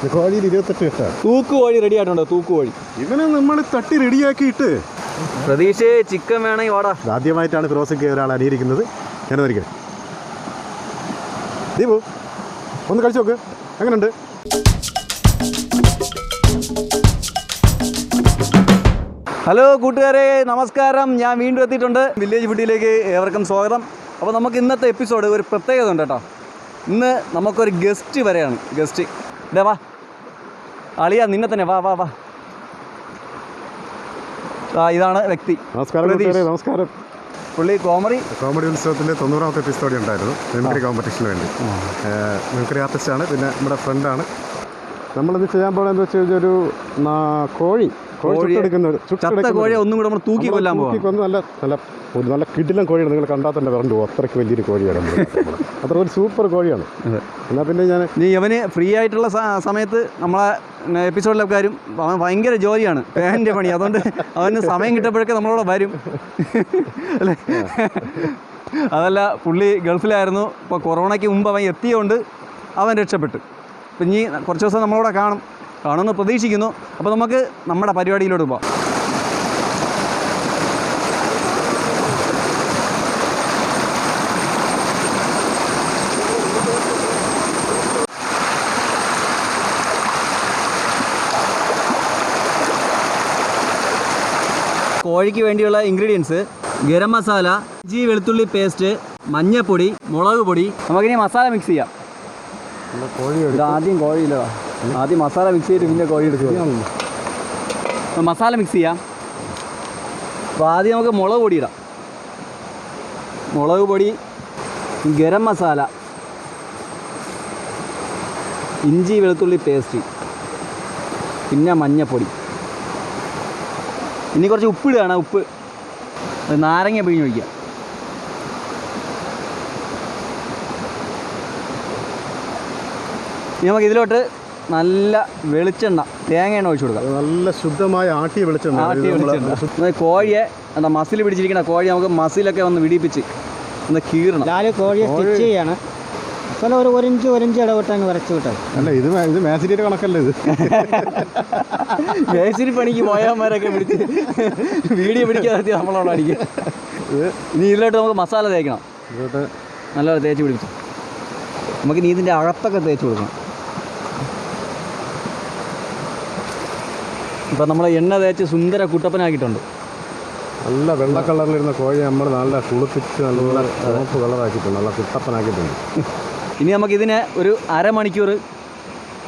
കോഴിയിൽ 28 കെട്ടാണ്. തൂക്ക് കോഴി റെഡി ആയിട്ടുണ്ടോ? തൂക്ക് കോഴി ഇവനെ നമ്മൾ തട്ടി റെഡിയാക്കിയിട്ട് പ്രതീക്ഷ ചിക്കൻ വേണമെങ്കിൽ വാടാ. ആദ്യമായിട്ടാണ് ക്രോസിക്ക് ഒരാൾ അനുകരിക്കുന്നത്. ഞാനൊരിക്കൽ ദീപു ഒന്ന് കഴിച്ചു നോക്ക്, എങ്ങനെയുണ്ട്? ഹലോ കൂട്ടുകാരെ, നമസ്കാരം. ഞാൻ വീണ്ടും എത്തിയിട്ടുണ്ട് വില്ലേജ് ഫുഡിലേക്ക്. ഏവർക്കും സ്വാഗതം. അപ്പോൾ നമുക്ക് ഇന്നത്തെ എപ്പിസോഡ് ഒരു പ്രത്യേകത ഉണ്ട് കേട്ടോ. ഇന്ന് നമുക്കൊരു ഗസ്റ്റ് വരെയാണ്. ഗസ്റ്റ് ഇതേ വാ അളിയാ, നിന്നെ തന്നെ വാ വാ വാ. ഇതാണ് വ്യക്തി. നമസ്കാരം. നമസ്കാരം. പുള്ളി കോമഡി ഉത്സവത്തിൻ്റെ 90ാമത്തെ എപ്പിസോഡ് ഉണ്ടായിരുന്നു, മിമിക്രി കോമ്പറ്റീഷന് വേണ്ടി. മിമിക്രി ആർട്ടിസ്റ്റാണ്, പിന്നെ നമ്മുടെ ഫ്രണ്ടാണ്. നമ്മളിത് ചെയ്യാൻ പോകുന്നതെന്ന് വെച്ച് കഴിഞ്ഞാൽ ഒരു കോഴി ഒന്നും കൂടെ നമ്മൾ തൂക്കി കൊല്ലാൻ പോകും. നല്ല കിടിലൻ കോഴിയാണ്. നിങ്ങൾ കണ്ടാൽ തന്നെ പറഞ്ഞു അത്രയ്ക്ക് വലിയൊരു കോഴിയാണ്. അത്ര ഒരു സൂപ്പർ കോഴിയാണ്. എന്നാൽ പിന്നെ അവന് ഫ്രീ ആയിട്ടുള്ള സമയത്ത് നമ്മളെ എപ്പിസോഡിലൊക്കെ വരും. അവൻ ഭയങ്കര ജോലിയാണ്, ഫാനിൻ്റെ പണി. അതുകൊണ്ട് അവന് സമയം കിട്ടുമ്പോഴൊക്കെ നമ്മളോട് വരും അല്ലേ. അതല്ല, പുള്ളി ഗൾഫിലായിരുന്നു. ഇപ്പോൾ കൊറോണയ്ക്ക് മുമ്പ് അവൻ എത്തിയതുകൊണ്ട് അവൻ രക്ഷപ്പെട്ടു. അപ്പം ഇനി കുറച്ച് ദിവസം നമ്മളോട് കാണുമെന്ന് പ്രതീക്ഷിക്കുന്നു. അപ്പോൾ നമുക്ക് നമ്മുടെ പരിപാടിയിലോട്ട് പോകാം. കോഴിക്ക് വേണ്ടിയുള്ള ഇൻഗ്രീഡിയൻസ്: ഗരം മസാല, ഇഞ്ചി വെളുത്തുള്ളി പേസ്റ്റ്, മഞ്ഞൾപ്പൊടി, മുളക് പൊടി. നമുക്കിനി മസാല മിക്സ് ചെയ്യാം. ആദ്യം മസാല മിക്സ് ചെയ്തിട്ട് പിന്നെ കോഴി എടുക്കുക. മസാല മിക്സ് ചെയ്യാം. അപ്പോൾ ആദ്യം നമുക്ക് മുളക് പൊടി ഇടാം. മുളക് പൊടി, ഗരം മസാല, ഇഞ്ചി വെളുത്തുള്ളി പേസ്റ്റ്, പിന്നെ മഞ്ഞൾപ്പൊടി. ഇനി കുറച്ച് ഉപ്പിടുകയാണ്. ഉപ്പ്, നാരങ്ങ പിഴിഞ്ഞ് വയ്ക്കുക. ഇനി നമുക്ക് ഇതിലോട്ട് നല്ല വെളിച്ചെണ്ണ, തേങ്ങ എണ്ണ ഒഴിച്ചു കൊടുക്കാം. നല്ല ശുദ്ധമായ ആട്ടിയ വെളിച്ചെണ്ണ. കോഴിയെ എന്താ മസിൽ പിടിച്ചിരിക്കുന്ന കോഴി നമുക്ക് മസിലൊക്കെ ഒന്ന് വിടിപ്പിച്ച് ഒന്ന് കീറണം. കോഴിയെ സ്റ്റിച്ച് ചെയ്യാണ്. ഒരു ഇഞ്ച് ഇടവിട്ടങ്ങ് വരച്ച് വിട്ടാൽ. അല്ല, ഇത് മേശരിയുടെ കണക്കല്ലേ. ഇത് മേശരി പണിക്ക് പോയവന്മാരൊക്കെ പിടിച്ച് വീഡിയോ പിടിക്കാതെ നമ്മളോട് അടിക്കും. ഇനി ഇതിലോട്ട് നമുക്ക് മസാല തേക്കണം. നല്ലപോലെ തേച്ച് പിടിപ്പിച്ചു. നമുക്ക് ഇനി ഇതിൻ്റെ അകത്തൊക്കെ തേച്ച് കൊടുക്കണം. ഇപ്പം നമ്മൾ എണ്ണ തേച്ച് സുന്ദര കുട്ടപ്പനാക്കിയിട്ടുണ്ട്. നല്ല വെള്ള കളറിലിരുന്ന കോഴി നമ്മൾ നല്ല കുളിപ്പിച്ച് നല്ല ചുവപ്പ് കളറാക്കിയിട്ടുണ്ട്, നല്ല കുട്ടപ്പനാക്കിയിട്ടുണ്ട്. ഇനി നമുക്കിതിനെ ഒരു അരമണിക്കൂർ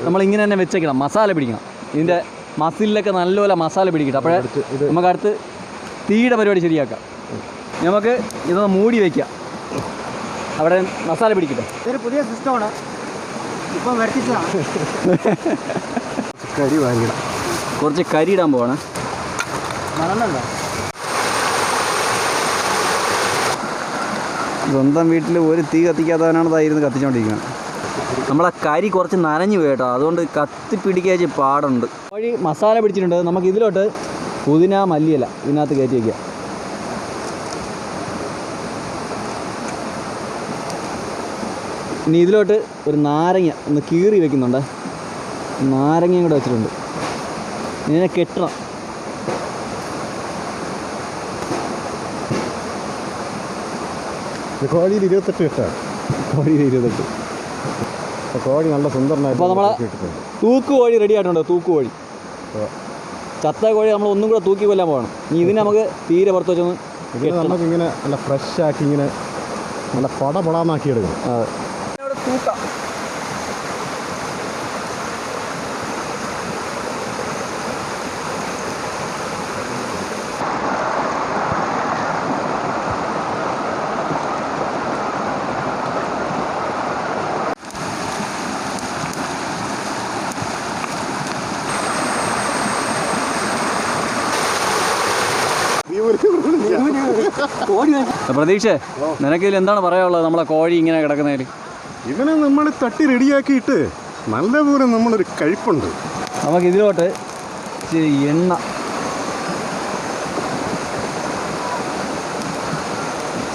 നമ്മളിങ്ങനെ തന്നെ വെച്ചേക്കണം. മസാല പിടിക്കണം. ഇതിൻ്റെ മസിലിലൊക്കെ നല്ലപോലെ മസാല പിടിക്കട്ടെ. അപ്പോഴേ നമുക്ക് അടുത്ത് തീയുടെ പരിപാടി ശരിയാക്കാം. നമുക്ക് ഇതൊന്ന് മൂടി വയ്ക്കാം, അവിടെ മസാല പിടിക്കട്ടെ. ഇതൊരു പുതിയ സിസ്റ്റമാണ്, ഇപ്പം വരുത്തിച്ചതാണ്. കരി വാങ്ങിക്കണം. കുറച്ച് കരി ഇടാൻ പോവാണ്. മണമുണ്ടോ? സ്വന്തം വീട്ടിൽ ഒരു തീ കത്തിക്കാത്തവനാണ് ഇതായിരുന്നു കത്തിച്ചുകൊണ്ടിരിക്കുന്നത്. നമ്മളെ കരി കുറച്ച് നനഞ്ഞു പോയി കേട്ടോ, അതുകൊണ്ട് കത്തിപ്പിടിക്കാച്ച് പാടുണ്ട്. കോഴി മസാല പിടിച്ചിട്ടുണ്ട്. നമുക്ക് ഇതിലോട്ട് പുതിന, മല്ലിയില ഇതിനകത്ത് കയറ്റി വയ്ക്കുക. ഇനി ഇതിലോട്ട് ഒരു നാരങ്ങ ഒന്ന് കീറി വെക്കുന്നുണ്ട്. നാരങ്ങയും കൂടെ വെച്ചിട്ടുണ്ട്. ഇതിനെ കെട്ടണം. കോഴിയിൽ 28 കെട്ടാണ്. കോഴിയിൽ 28. കോഴി നല്ല സുന്ദരനായിട്ട്. അപ്പോൾ നമ്മളെ തൂക്ക് കോഴി റെഡി ആയിട്ടുണ്ട്. തൂക്ക് കോഴി, ചത്ത കോഴി നമ്മൾ ഒന്നും കൂടെ തൂക്കി കൊല്ലാൻ പോകണം. ഇനി ഇതിന് നമുക്ക് തീരെ പുറത്ത് വെച്ചൊന്ന് നമുക്കിങ്ങനെ നല്ല ഫ്രഷാക്കി ഇങ്ങനെ നല്ല പടപടാന്നാക്കി എടുക്കണം. ഇവിടെ തൂക്കാം. പ്രതീക്ഷ, നിനക്കിതിൽ എന്താണ് പറയാനുള്ളത്? നമ്മളെ കോഴി ഇങ്ങനെ കിടക്കുന്നതിൽ ഇവനെ നമ്മൾ തട്ടി റെഡിയാക്കിയിട്ട് നല്ലപോലെ നമ്മളൊരു കഴിപ്പുണ്ട്. നമുക്കിതിലോട്ട് ഇച്ചിരി എണ്ണ,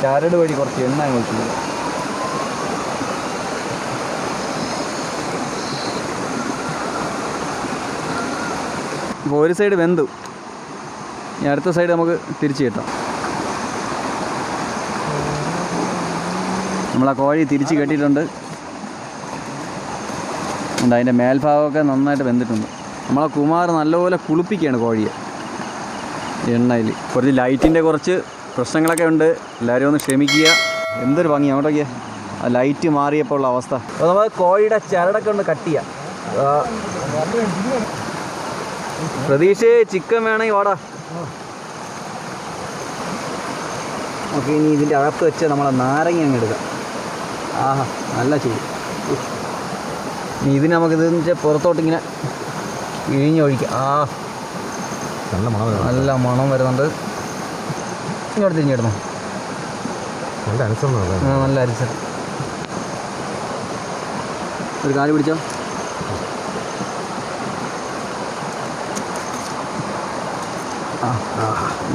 ചരട് വഴി കുറച്ച് എണ്ണ ഒഴിച്ചു. അപ്പോൾ ഒരു സൈഡ് വെന്തു, ഇനി അടുത്ത സൈഡ് നമുക്ക് തിരിച്ച് കെട്ടാം. നമ്മളാ കോഴി തിരിച്ച് കെട്ടിയിട്ടുണ്ട്. അതിൻ്റെ മേൽഭാഗമൊക്കെ നന്നായിട്ട് വെന്തിട്ടുണ്ട്. നമ്മളെ കുമാർ നല്ലപോലെ കുളിപ്പിക്കുകയാണ് കോഴിയെ എണ്ണയിൽ. കുറച്ച് ലൈറ്റിൻ്റെ കുറച്ച് പ്രശ്നങ്ങളൊക്കെ ഉണ്ട്, എല്ലാവരും ഒന്ന് ക്ഷമിക്കുക. എന്തൊരു ഭംഗി അങ്ങോട്ടൊക്കെ ആ ലൈറ്റ് മാറിയപ്പോൾ ഉള്ള അവസ്ഥ. അപ്പോൾ നമ്മൾ കോഴിയുടെ ചരടൊക്കെ ഒന്ന് കട്ട് ചെയ്യാം. പ്രതീക്ഷ ചിക്കൻ വേണമെങ്കിൽ വാടാ. ഓക്കെ, ഇനി ഇതിൻ്റെ അകത്ത് വെച്ച് നമ്മളെ നാരങ്ങ അങ്ങ് എടുക്കാം. ആഹാ, നല്ല ചൂട്. ഇനി ഇതിന് നമുക്ക് ഇതിൻ്റെ പുറത്തോട്ടിങ്ങനെ ഇഴിഞ്ഞൊഴിക്കാം. നല്ല മണം വരുന്നുണ്ട്. ഇങ്ങോട്ട് തിരിഞ്ഞിടുന്നു. നല്ല അരിച്ച ഒരു കാല് പിടിച്ചോ.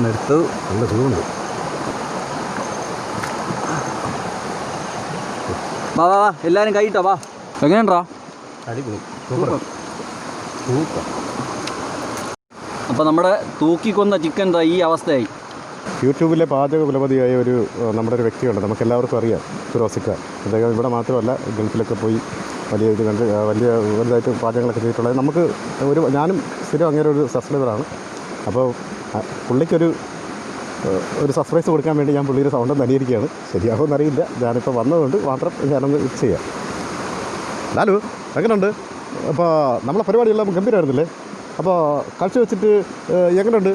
നിർത്ത്. നല്ല ചൂടുണ്ട്. വാ വാ വാ, എല്ലാവരും കൈയിട്ടോ വാ. എങ്ങനെയുണ്ടോ? അടിപൊളി, സൂപ്പർ സൂപ്പർ. അപ്പോൾ നമ്മുടെ തൂക്കിക്കൊന്ന ചിക്കൻ ഈ അവസ്ഥയായി. യൂട്യൂബിലെ പാചക കുലപതിയായ നമ്മുടെ ഒരു വ്യക്തിയുണ്ട്, നമുക്ക് എല്ലാവർക്കും അറിയാം, ഫിറോസിക്ക. അദ്ദേഹം ഇവിടെ മാത്രമല്ല ഗൾഫിലൊക്കെ പോയി വലിയ വലുതായിട്ട് പാചകങ്ങളൊക്കെ ചെയ്തിട്ടുള്ളത്. നമുക്ക് ഞാനും സ്ഥിരം അങ്ങനെ ഒരു സബ്സ്ക്രൈബറാണ്. അപ്പോൾ പുള്ളിക്കൊരു സർപ്രൈസ് കൊടുക്കാൻ വേണ്ടി ഞാൻ പുള്ളിയുടെ സൗണ്ട് അനുകരിക്കുകയാണ്. ശരിയാകുമെന്ന് അറിയില്ല, ഞാനിപ്പോൾ വന്നതുകൊണ്ട് മാത്രം ഞാനൊന്ന് ചെയ്യാം. ലാലു എങ്ങനെയുണ്ട്? അപ്പോൾ നമ്മളെ പരിപാടിയെല്ലാം ഗംഭീരമായിരുന്നില്ലേ? അപ്പോൾ കഴിച്ച് വെച്ചിട്ട് എങ്ങനെയുണ്ട്?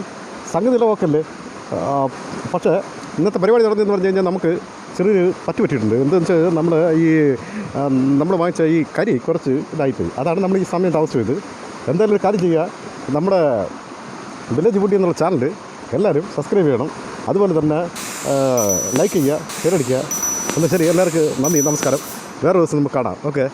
സംഗതിയെല്ലാം ഓക്കല്ലേ? പക്ഷേ ഇന്നത്തെ പരിപാടി നടന്നതെന്ന് പറഞ്ഞു കഴിഞ്ഞാൽ നമുക്ക് ചെറിയൊരു പറ്റിയിട്ടുണ്ട്. എന്താണെന്ന് വെച്ചാൽ നമ്മൾ വാങ്ങിച്ച ഈ കരി കുറച്ച് ഇതായിപ്പോയി. അതാണ് നമ്മൾ ഈ സമയം താമസിച്ചു പോയത്. എന്തായാലും ഒരു കാര്യം ചെയ്യുക, നമ്മുടെ വില്ലേജ് ഫുഡ് എന്നുള്ള ചാനൽ എല്ലാവരും സബ്സ്ക്രൈബ് ചെയ്യണം. അതുപോലെ തന്നെ ലൈക്ക് ചെയ്യുക, ഷെയർ അടിക്കുക. എന്നാൽ ശരി, എല്ലാവർക്കും നന്ദി, നമസ്കാരം. വേറെ ദിവസം നമുക്ക് കാണാം. ഓക്കെ.